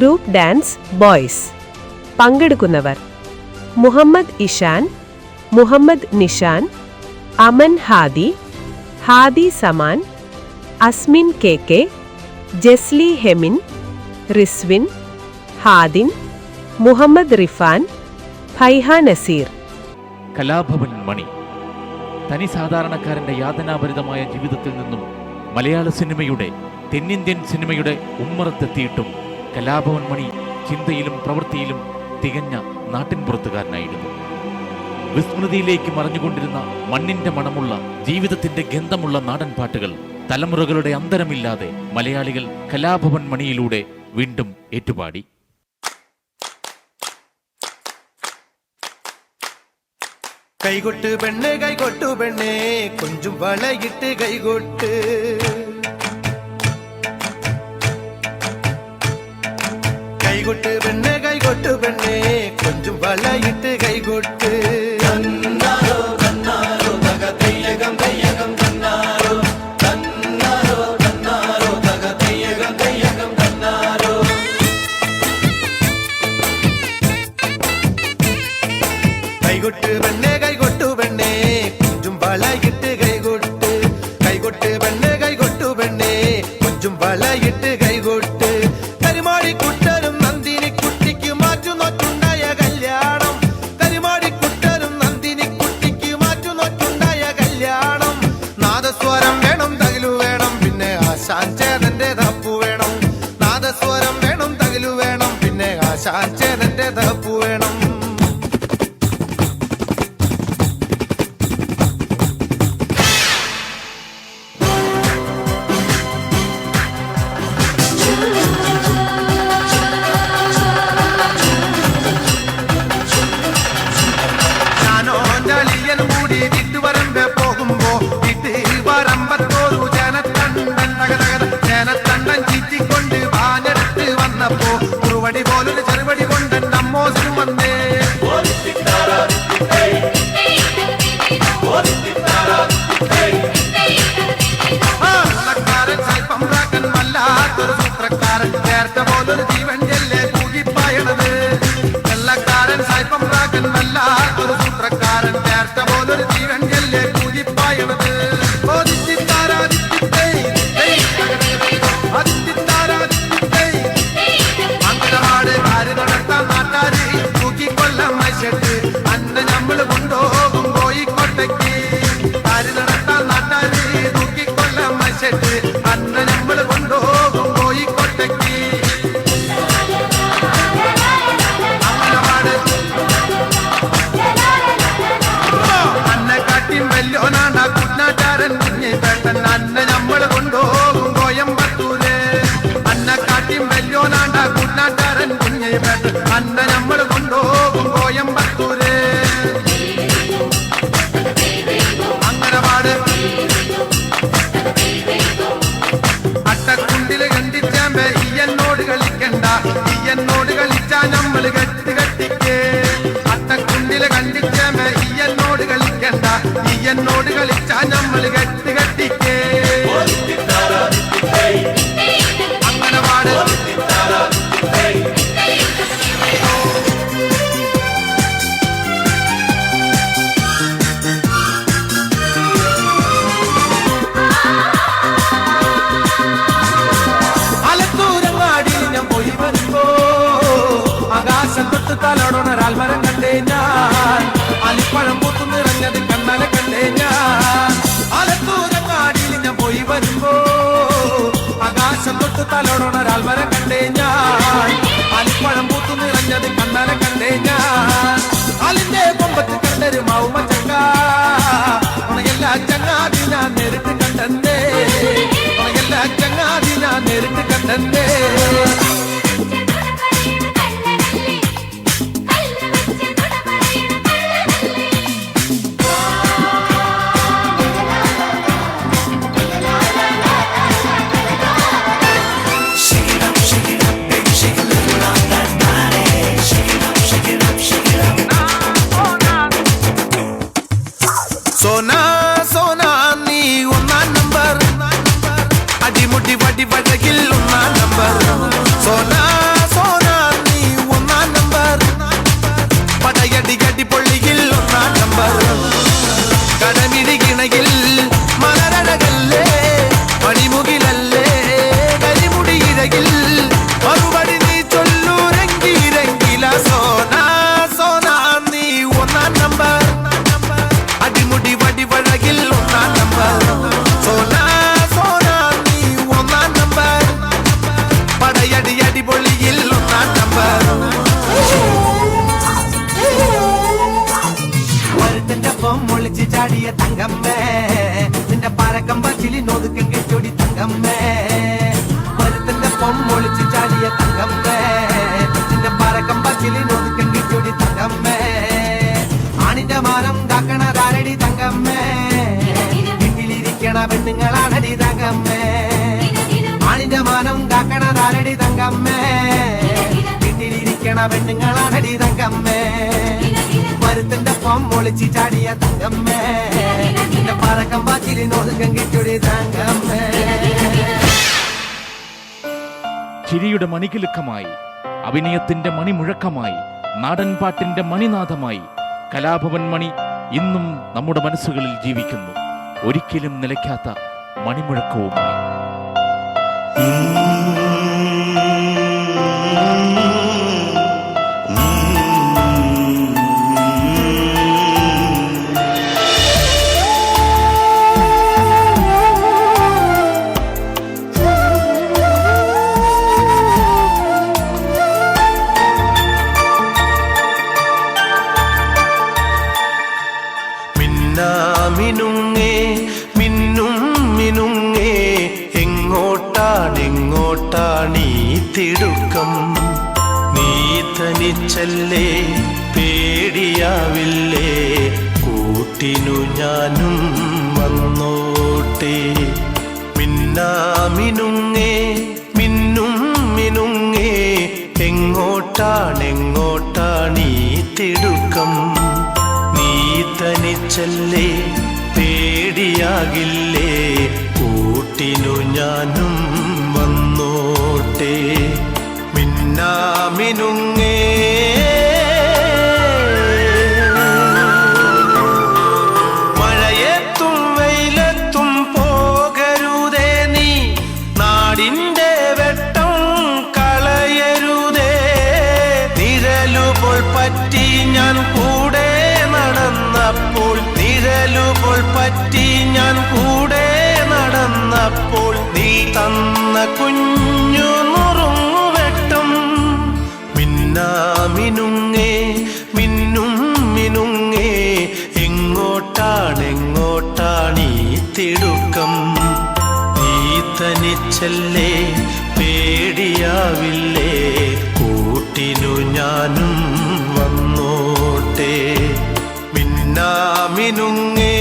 Group dance boys. പങ്കെടുക്കുന്നവർ: Muhammad Ishan, Muhammad Nishan, Aman Hadi, Hadi Zaman, അസ്മിൻ K, Jesly Hemin, Rizwin, ഹാദിൻ, Muhammad Rifan, Faiha Naseer. Kalabhavan Mani തനി സാധാരണക്കാരന്റെ യാതനാഭരിതമായ ജീവിതത്തിൽ നിന്നും മലയാള സിനിമയുടെ, തെന്നിന്ത്യൻ സിനിമയുടെ ഉമ്മറത്തെത്തിയിട്ടും കലാഭവൻ മണി ചിന്തയിലും പ്രവൃത്തിയിലും തികഞ്ഞ നാട്ടിൻപുറത്തുകാരനായിരുന്നു. വിസ്മൃതിയിലേക്ക് മറഞ്ഞുകൊണ്ടിരുന്ന മണ്ണിന്റെ മണമുള്ള, ജീവിതത്തിന്റെ ഗന്ധമുള്ള നാടൻ പാട്ടുകൾ തലമുറകളുടെ അന്തരമില്ലാതെ മലയാളികൾ കലാഭവൻ മണിയിലൂടെ വീണ്ടും ഏറ്റുപാടി. കൈകൊട്ട് പെണ്ണേ കൈകൊട്ടു പെണ്ണേ കൊഞ്ചും വളയിട്ട് കൈകൊട്ട്, കൈകൊട്ട് പെണ്ണേ കൈകൊട്ടു പെണ്ണേ കൊഞ്ചും വളയിട്ട് കൈകൊട്ട്. തന്നാരോ തന്നാരോ തക തെയ്യകം തെയ്യകം തന്നാരോ, തന്നാരോ തന്നാരോ തക തെയ്യകം തെയ്യകം തന്നാരോ. കൈകൊട്ട് പെണ്ണേ കൈകൊട്ടു പെണ്ണേ കൊഞ്ചും വളയിട്ട് കൈകൊട്ട്, കൈകൊട്ട് പെണ്ണേ കൈകൊട്ടു പെണ്ണേ കൊഞ്ചും വളയിട്ട് കൈകൊട്ട്. കരിമാടിക്കുട്ടനും നന്ദിനി കുട്ടിക്ക് മാറ്റുനോറ്റുണ്ടായ കല്യാണം, കരിമാടിക്കുട്ടനും നന്ദിനി കുട്ടിക്ക് മാറ്റുനോറ്റുണ്ടായ കല്യാണം. നാദസ്വരം വേണം തകിലു വേണം പിന്നെ ആശാൻ ചേതന്റെ തപ്പു വേണം, നാദസ്വരം വേണം തകിലു വേണം പിന്നെ ആശാൻ ചേതന്റെ തപ്പു വേണം. തലോടൊരാൽമരം കണ്ടേ ഞാൻ, അലിപ്പഴം പൂത്തു നിറഞ്ഞത് കണ്ണാലെ കണ്ടേ ഞാൻ. ആലത്തൂരങ്ങാടിയിൽ ഞാൻ പോയി വരുമ്പോ ആകാശം തൊട്ട് തലോടൊരാൽമരം കണ്ടേ ഞാൻ, അലിപ്പഴം പൂത്തു നിറഞ്ഞത് കണ്ണാലെ കണ്ടേ ഞാൻ. അലിന്റെ കൊമ്പത്ത് കണ്ടൊരു മൗമച്ചക്ക ഉണയല്ല ചങ്ങാതി ഞാൻ നേരിട്ട് കണ്ടേ, ഉണയല്ല ചങ്ങാതി ഞാൻ നേരിട്ട് കണ്ടേ. അടിപൊളിയിൽ ഒന്നാം നമ്പർ കടമിഴികിണയിൽ മലരഴകല്ലേ മണിമുകിലല്ലേ കരിമുടിയിഴകിൽ മറുപടി നീ ചൊല്ലൂരെങ്കിലെങ്കില സോനാ സോനാ നീ ഒന്നാം നമ്പർ അടിമുടി വടിവഴകിൽ ഒന്നാം നമ്പർ സോനാ സോനാ നീ ഒന്നാം നമ്പർ പടയടി അടിപൊളിയിൽ ഒന്നാം നമ്പർ ഒളിച്ച് ചാടിയ തങ്കമ്മേ നിന്റെ പരക്കം പച്ചിലി നോതുക്കം കെട്ടൊടി തങ്കമ്മേ മരുത്തിന്റെ പൊമ്മൊളിച്ച് ചാടിയ തങ്കമ്മേ നിന്റെ പരക്കം പച്ചിലി നോതുക്കം കെട്ടൊടി തങ്കമ്മേ ആണിന്റെ മാനം കാക്കണതാരടി തങ്കമ്മേ വീട്ടിലിരിക്കണ പെണ്ണുങ്ങളാണടി തങ്കമ്മേ ആണിന്റെ മാനം കാക്കണതാരടി തങ്കമ്മേ വീട്ടിലിരിക്കണ പെണ്ണുങ്ങളാണടി തങ്കമ്മേ മരുത്തിന്റെ പൊമ്മൊളിച്ച് ചാടിയ തങ്കമ്മേ നിന്റെ പറക്കം പാച്ചിലി നോതുക്കം കിട്ടൊടി തങ്കമ്മേ. ചിരിയുടെ മണികിലുക്കമായി, അഭിനയത്തിന്റെ മണിമുഴക്കമായി, നാടൻ പാട്ടിന്റെ മണിനാഥമായി കലാഭവൻ മണി ഇന്നും നമ്മുടെ മനസ്സുകളിൽ ജീവിക്കുന്നു, ഒരിക്കലും നിലയ്ക്കാത്ത മണിമുഴക്കവുമായി. മിനുങ്ങേ മിന്നും മിനുങ്ങേ എങ്ങോട്ടാണെങ്ങോട്ടാണീ തിടുക്കം നീ തനിച്ചല്ലേ പേടിയാവില്ലേ കൂട്ടിനു ഞാനും വന്നോട്ടെ മിന്നാമിനുങ്ങേ മിന്നും മിനുങ്ങേ എങ്ങോട്ടാണെങ്ങോട്ടാണീ തിടുക്കം തനിച്ചല്ലേ പേടിയാകില്ലേ കൂട്ടിനു ഞാനും വന്നോട്ടെ മിന്നാമിനുങ്ങേ മഴയത്തും വെയിലത്തും പോകരുതേ നീ നാടിൻ്റെ വെട്ടം കളയരുതേ നിഴലുപോൾ പറ്റി ഞാൻ കൂടെ നടന്നപ്പോൾ നിഴലുപോൾ പറ്റി ഞാൻ കൂടെ നടന്നപ്പോൾ നീ തന്ന കുഞ്ഞു നുറുങ്ങുവെട്ടം മിന്നാമിനുങ്ങേ മിന്നും മിനുങ്ങേ എങ്ങോട്ടാണെങ്ങോട്ടാണീ തിടുക്കം നീ തനിച്ചല്ലേ പേടിയാവില്ലേ കൂട്ടിനു ഞാനും വന്നോട്ടെ മിന്നാമിനുങ്ങേ